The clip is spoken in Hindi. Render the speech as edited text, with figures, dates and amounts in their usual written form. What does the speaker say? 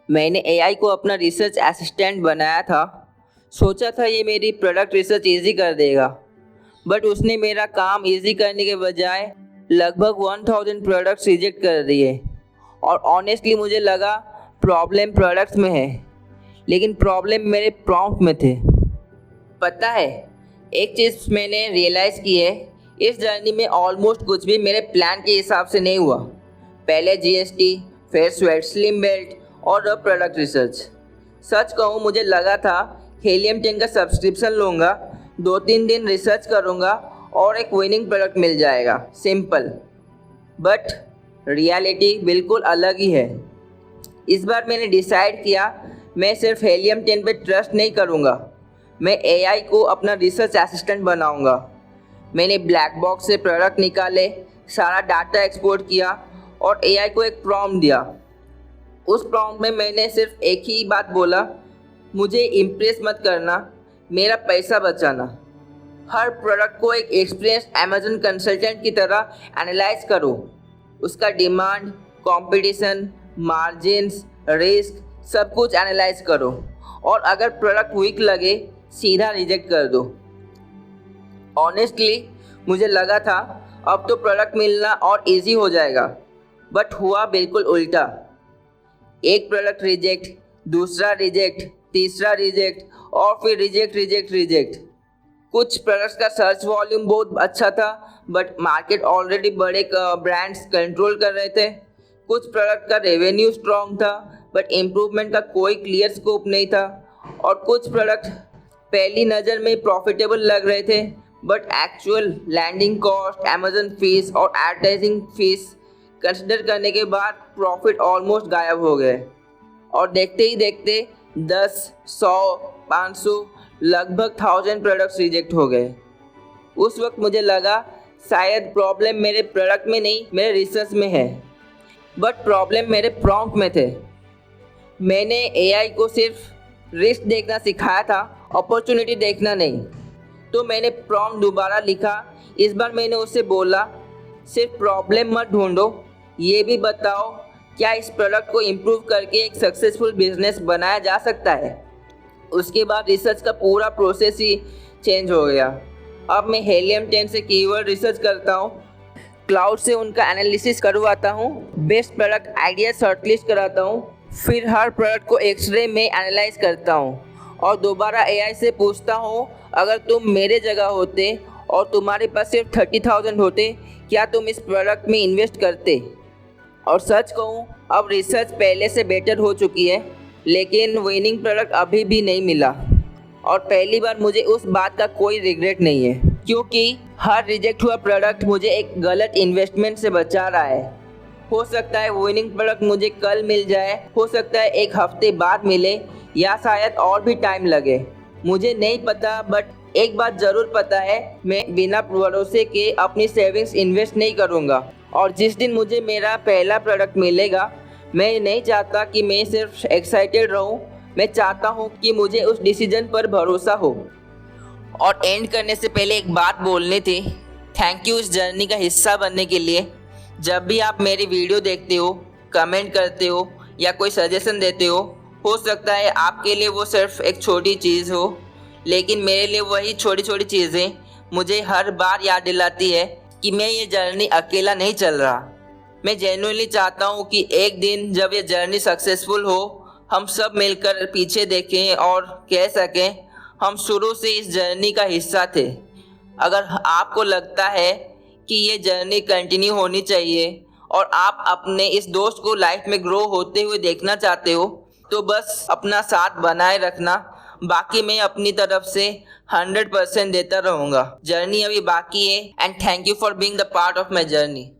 मैंने एआई को अपना रिसर्च असिस्टेंट बनाया था। सोचा था ये मेरी प्रोडक्ट रिसर्च इजी कर देगा, बट उसने मेरा काम इजी करने के बजाय लगभग 1000 प्रोडक्ट्स रिजेक्ट कर दिए। और ऑनेस्टली मुझे लगा प्रॉब्लम प्रोडक्ट्स में है, लेकिन प्रॉब्लम मेरे प्रॉम्प्ट में थे। पता है, एक चीज़ मैंने रियलाइज़ की है, इस जर्नी में ऑलमोस्ट कुछ भी मेरे प्लान के हिसाब से नहीं हुआ। पहले जीएसटी, फिर स्वेट स्लिम बेल्ट और अब प्रोडक्ट रिसर्च। सच कहूँ, मुझे लगा था हीलियम 10 का सब्सक्रिप्शन लूँगा, 2-3 दिन रिसर्च करूँगा और एक विनिंग प्रोडक्ट मिल जाएगा, सिंपल। बट रियलिटी बिल्कुल अलग ही है। इस बार मैंने डिसाइड किया मैं सिर्फ हीलियम 10 पे ट्रस्ट नहीं करूँगा, मैं एआई को अपना रिसर्च असिस्टेंट बनाऊँगा। मैंने ब्लैक बॉक्स से प्रोडक्ट निकाले, सारा डाटा एक्सपोर्ट किया और एआई को एक प्रॉम्प्ट दिया। उस प्रॉम्प्ट में मैंने सिर्फ एक ही बात बोला, मुझे इम्प्रेस मत करना, मेरा पैसा बचाना। हर प्रोडक्ट को एक एक्सपीरियंस्ड अमेजन कंसल्टेंट की तरह एनालाइज करो, उसका डिमांड, कंपटीशन, मार्जिन्स, रिस्क सब कुछ एनालाइज करो और अगर प्रोडक्ट वीक लगे सीधा रिजेक्ट कर दो। ऑनेस्टली मुझे लगा था अब तो प्रोडक्ट मिलना और इजी हो जाएगा, बट हुआ बिल्कुल उल्टा। एक प्रोडक्ट रिजेक्ट, दूसरा रिजेक्ट, तीसरा रिजेक्ट और फिर रिजेक्ट। कुछ प्रोडक्ट्स का सर्च वॉल्यूम बहुत अच्छा था, बट मार्केट ऑलरेडी बड़े ब्रांड्स कंट्रोल कर रहे थे। कुछ प्रोडक्ट का रेवेन्यू स्ट्रॉन्ग था, बट इम्प्रूवमेंट का कोई क्लियर स्कोप नहीं था। और कुछ प्रोडक्ट पहली नज़र में प्रॉफिटेबल लग रहे थे, but actual landing cost, Amazon fees और एडवर्टाइजिंग फीस कंसिडर करने के बाद प्रॉफिट ऑलमोस्ट गायब हो गए। और देखते ही देखते 10, 100, 500 लगभग 1000 प्रोडक्ट्स रिजेक्ट हो गए। उस वक्त मुझे लगा शायद प्रॉब्लम मेरे प्रोडक्ट में नहीं, मेरे रिसर्च में है, बट प्रॉब्लम मेरे प्रॉम्प्ट में थे। मैंने एआई को सिर्फ रिस्क देखना सिखाया था, अपॉर्चुनिटी देखना नहीं। तो मैंने प्रॉम्प्ट दोबारा लिखा। इस बार मैंने उससे बोला, सिर्फ प्रॉब्लम मत ढूंढो, ये भी बताओ क्या इस प्रोडक्ट को इम्प्रूव करके एक सक्सेसफुल बिजनेस बनाया जा सकता है। उसके बाद रिसर्च का पूरा प्रोसेस ही चेंज हो गया। अब मैं हीलियम 10 से कीवर्ड रिसर्च करता हूँ, क्लाउड से उनका एनालिसिस करवाता हूँ, बेस्ट प्रोडक्ट आइडिया शॉर्टलिस्ट कराता हूँ, फिर हर प्रोडक्ट को एक्सरे में एनालाइज करता हूँ और दोबारा एआई से पूछता हूँ, अगर तुम मेरे जगह होते और तुम्हारे पास सिर्फ 30,000 होते, क्या तुम इस प्रोडक्ट में इन्वेस्ट करते। और सच कहूँ, अब रिसर्च पहले से बेटर हो चुकी है, लेकिन विनिंग प्रोडक्ट अभी भी नहीं मिला। और पहली बार मुझे उस बात का कोई रिग्रेट नहीं है, क्योंकि हर रिजेक्ट हुआ प्रोडक्ट मुझे एक गलत इन्वेस्टमेंट से बचा रहा है। हो सकता है विनिंग प्रोडक्ट मुझे कल मिल जाए, हो सकता है एक हफ्ते बाद मिले, या शायद और भी टाइम लगे, मुझे नहीं पता। बट एक बात ज़रूर पता है, मैं बिना भरोसे के अपनी सेविंग्स इन्वेस्ट नहीं करूँगा। और जिस दिन मुझे मेरा पहला प्रोडक्ट मिलेगा, मैं नहीं चाहता कि मैं सिर्फ एक्साइटेड रहूँ, मैं चाहता हूँ कि मुझे उस डिसीजन पर भरोसा हो। और एंड करने से पहले एक बात बोलनी थी, थैंक यू इस जर्नी का हिस्सा बनने के लिए। जब भी आप मेरी वीडियो देखते हो, कमेंट करते हो या कोई सजेशन देते हो सकता है आपके लिए वो सिर्फ एक छोटी चीज़ हो, लेकिन मेरे लिए वही छोटी छोटी चीज़ें मुझे हर बार याद दिलाती है कि मैं ये जर्नी अकेला नहीं चल रहा। मैं जेन्युइनली चाहता हूँ कि एक दिन जब ये जर्नी सक्सेसफुल हो, हम सब मिलकर पीछे देखें और कह सकें हम शुरू से इस जर्नी का हिस्सा थे। अगर आपको लगता है कि ये जर्नी कंटिन्यू होनी चाहिए और आप अपने इस दोस्त को लाइफ में ग्रो होते हुए देखना चाहते हो, तो बस अपना साथ बनाए रखना। बाकी मैं अपनी तरफ से 100% देता रहूँगा। जर्नी अभी बाकी है, and thank you for being the part of my journey.